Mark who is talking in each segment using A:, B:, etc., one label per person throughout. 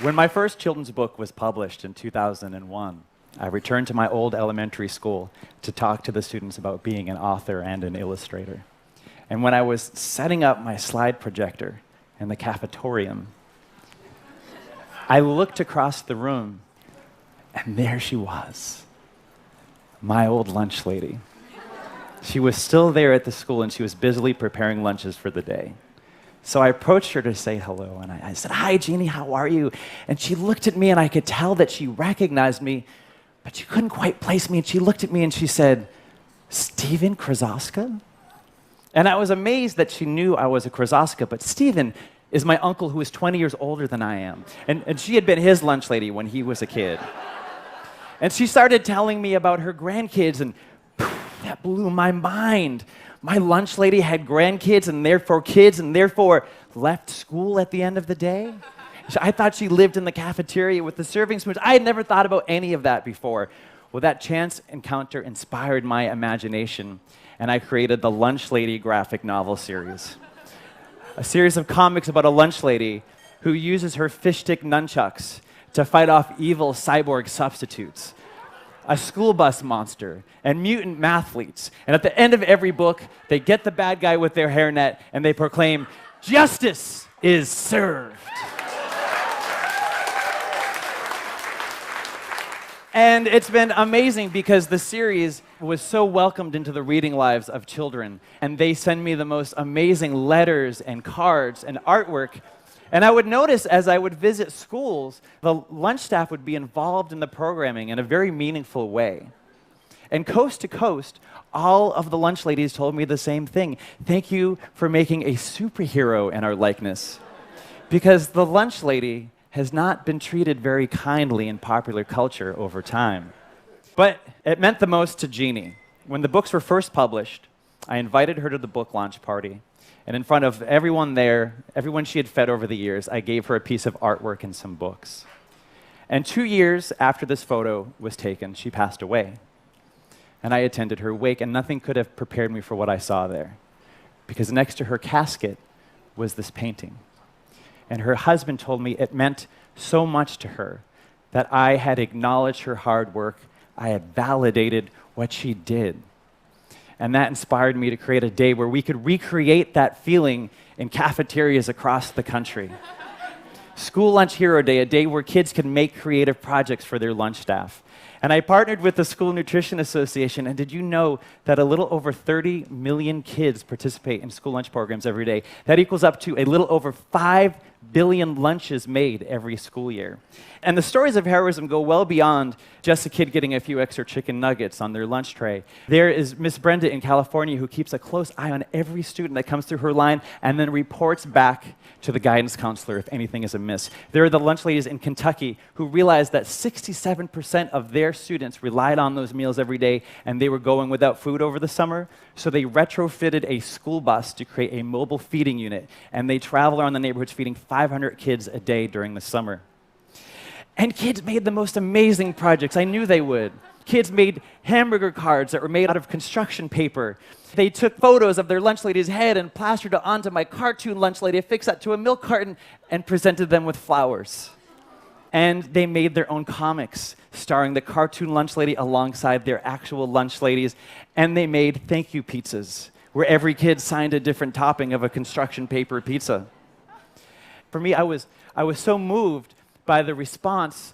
A: When my first children's book was published in 2001, I returned to my old elementary school to talk to the students about being an author and an illustrator. And when I was setting up my slide projector in the cafetorium, I looked across the room, and there she was, my old lunch lady. She was still there at the school, and she was busily preparing lunches for the day. So I approached her to say hello, and I said, "Hi, Jeannie, how are you?" And she looked at me, and I could tell that she recognized me, but she couldn't quite place me. And she looked at me, and she said, "Stephen Krasoska?" And I was amazed that she knew I was a Krasoska, but Stephen is my uncle who is 20 years older than I am. And she had been his lunch lady when he was a kid. And she started telling me about her grandkids, and that blew my mind. My lunch lady had grandkids and therefore left school at the end of the day. I thought she lived in the cafeteria with the serving spoons. I had never thought about any of that before. Well, that chance encounter inspired my imagination, and I created the Lunch Lady graphic novel series. A series of comics about a lunch lady who uses her fish stick nunchucks to fight off evil cyborg substitutes, a school bus monster, and mutant mathletes. And at the end of every book, they get the bad guy with their hairnet, and they proclaim, "Justice is served." And it's been amazing because the series was so welcomed into the reading lives of children, and they send me the most amazing letters and cards and artwork. And I would notice as I would visit schools, the lunch staff would be involved in the programming in a very meaningful way. And coast to coast, all of the lunch ladies told me the same thing. "Thank you for making a superhero in our likeness." Because the lunch lady has not been treated very kindly in popular culture over time. But it meant the most to Jeannie. When the books were first published, I invited her to the book launch party. And in front of everyone there, everyone she had fed over the years, I gave her a piece of artwork and some books. And 2 years after this photo was taken, she passed away. And I attended her wake, and nothing could have prepared me for what I saw there. Because next to her casket was this painting. And her husband told me it meant so much to her that I had acknowledged her hard work, I had validated what she did. And that inspired me to create a day where we could recreate that feeling in cafeterias across the country. School Lunch Hero Day, a day where kids can make creative projects for their lunch staff. And I partnered with the School Nutrition Association, and did you know that a little over 30 million kids participate in school lunch programs every day? That equals up to a little over 5 billion lunches made every school year. And the stories of heroism go well beyond just a kid getting a few extra chicken nuggets on their lunch tray. There is Miss Brenda in California who keeps a close eye on every student that comes through her line and then reports back to the guidance counselor if anything is amiss. There are the lunch ladies in Kentucky who realized that 67% of their students relied on those meals every day and they were going without food over the summer. So they retrofitted a school bus to create a mobile feeding unit, and they travel around the neighborhoods feeding 500 kids a day during the summer. And kids made the most amazing projects. I knew they would. Kids made hamburger cards that were made out of construction paper. They took photos of their lunch lady's head and plastered it onto my cartoon lunch lady, affixed that to a milk carton, and presented them with flowers. And they made their own comics, starring the cartoon lunch lady alongside their actual lunch ladies. And they made thank you pizzas, where every kid signed a different topping of a construction paper pizza. For me, I was so moved by the response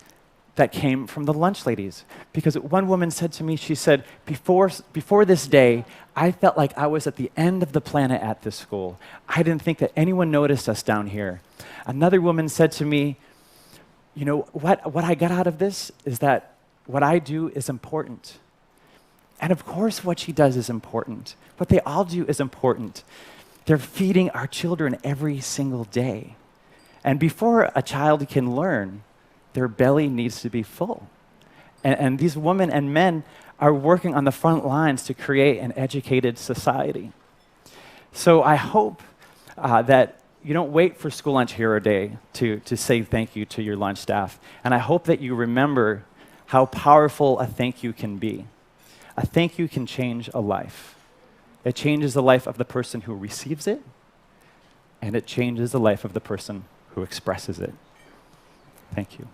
A: that came from the lunch ladies. Because one woman said to me, she said, before this day, I felt like I was at the end of the planet at this school. I didn't think that anyone noticed us down here. Another woman said to me, you know, what I got out of this is that what I do is important. And of course what she does is important. What they all do is important. They're feeding our children every single day. And before a child can learn, their belly needs to be full. And these women and men are working on the front lines to create an educated society. So I hope that you don't wait for School Lunch Hero Day to say thank you to your lunch staff. And I hope that you remember how powerful a thank you can be. A thank you can change a life. It changes the life of the person who receives it, and it changes the life of the person who expresses it. Thank you.